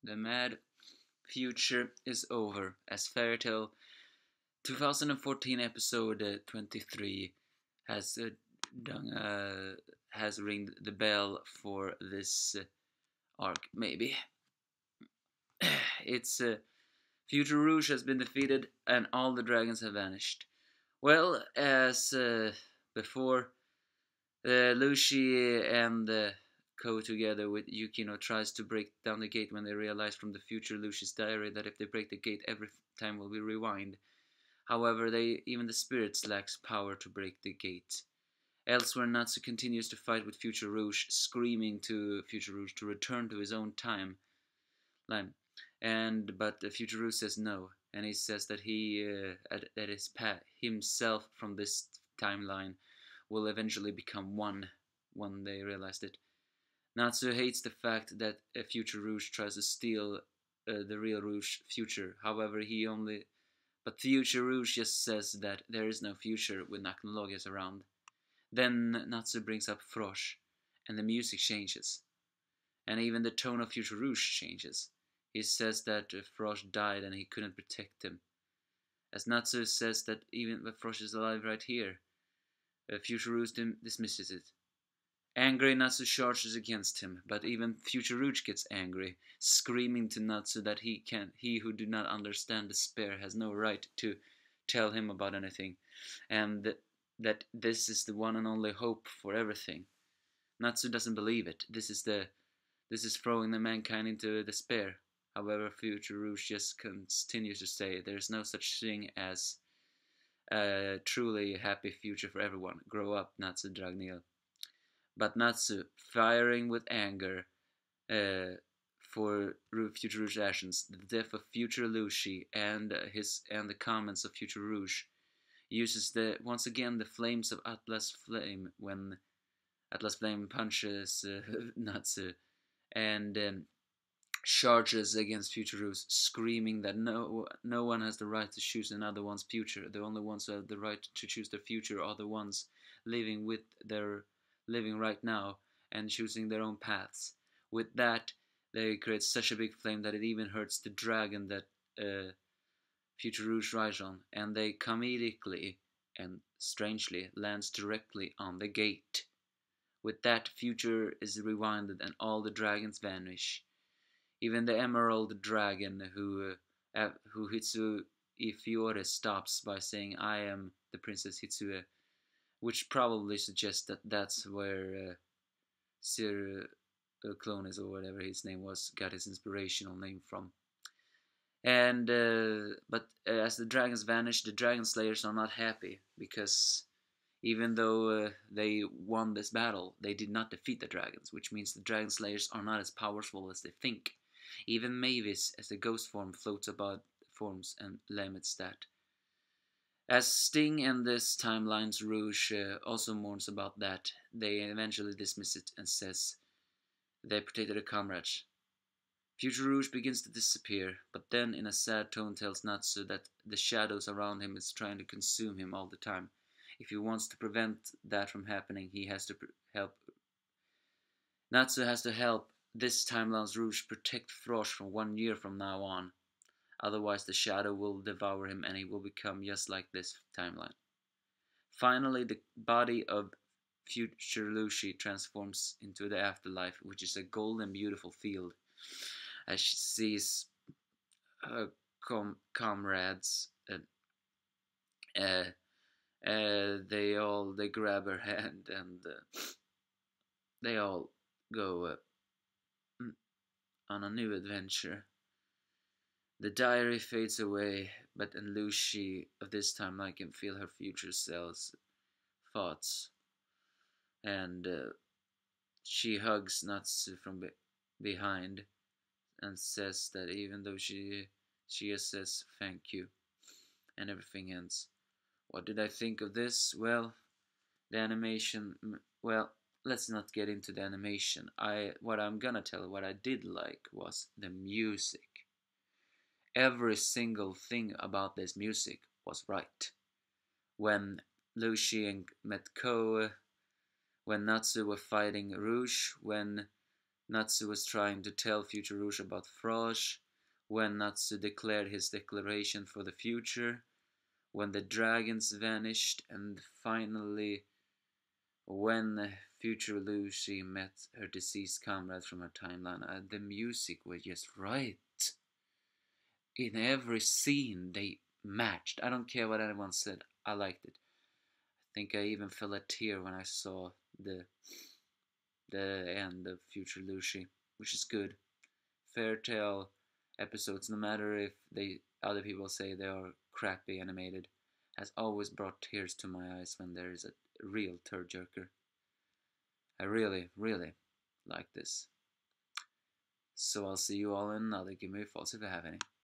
The mad future is over as Fairy Tale 2014 episode 23 has done, has ringed the bell for this arc. Maybe it's Future Rouge has been defeated and all the dragons have vanished. Well, as before, Lucy and Ko together with Yukino tries to break down the gate when they realize from the future Lucy's diary that if they break the gate every time will be rewind. However, even the spirits lacks power to break the gate. Elsewhere, Natsu continues to fight with Future Rouge, screaming to Future Rouge to return to his own timeline. But Future Rouge says no, and he says that himself from this timeline will eventually become one when they realized it. Natsu hates the fact that Future Rouge tries to steal the real Rouge future. However, but Future Rouge just says that there is no future with Naknologias around. Then Natsu brings up Frosh, and the music changes. And even the tone of Future Rouge changes. He says that Frosh died and he couldn't protect him. As Natsu says that even if Frosh is alive right here, Future Rouge dismisses it. Angry, Natsu charges against him, but even Future Rouge gets angry, screaming to Natsu that he who do not understand despair has no right to tell him about anything, and that this is the one and only hope for everything. Natsu doesn't believe it. This is throwing the mankind into despair. However, Future Rouge just continues to say there is no such thing as a truly happy future for everyone. Grow up, Natsu Dragneel. But Natsu, firing with anger for Future Rouge's actions, the death of Future Lucy, and the comments of Future Rouge, uses once again the flames of Atlas Flame when Atlas Flame punches Natsu and charges against Future Rouge, screaming that no one has the right to choose another one's future. The only ones who have the right to choose their future are the ones living right now and choosing their own paths. With that, they create such a big flame that it even hurts the dragon that Future Rouge rides on, and they comedically and strangely lands directly on the gate. With that, Future is rewinded and all the dragons vanish. Even the Emerald Dragon, who Hitsue Fiore stops by saying, "I am the Princess Hitsue," which probably suggests that that's where Sir Clonus, or whatever his name was, got his inspirational name from. And but as the dragons vanish, the Dragon Slayers are not happy, because even though they won this battle, they did not defeat the dragons, which means the Dragon Slayers are not as powerful as they think. Even Mavis, as the ghost form, floats about forms and limits that. As Sting and this timeline's Rouge also mourns about that, they eventually dismiss it and says they protected their comrades. Future Rouge begins to disappear, but then in a sad tone tells Natsu that the shadows around him is trying to consume him all the time. If he wants to prevent that from happening, he has to help. Natsu has to help this timeline's Rouge protect Frosh from 1 year from now on. Otherwise, the shadow will devour him and he will become just like this timeline. Finally, the body of Future Lucy transforms into the afterlife, which is a golden, beautiful field. As she sees her comrades, they grab her hand and they all go on a new adventure. The diary fades away, but in Lucy of this time I can feel her future self's thoughts. And she hugs Natsu from behind and says that even though she just says thank you, and everything ends. What did I think of this? Well, the animation, well, let's not get into the animation. What I did like was the music. Every single thing about this music was right. When Lucy met Ko, when Natsu were fighting Rouge, when Natsu was trying to tell future Rouge about Frosh, when Natsu declared his declaration for the future, when the dragons vanished, and finally when future Lucy met her deceased comrade from her timeline. The music was just right. In every scene they matched. I don't care what anyone said, I liked it. I think I even felt a tear when I saw the end of Future Lucy, which is good. Fairytale episodes, no matter if they other people say they are crappy animated, has always brought tears to my eyes when there is a real tearjerker. I really, really like this. So I'll see you all in another Give Me False if you have any.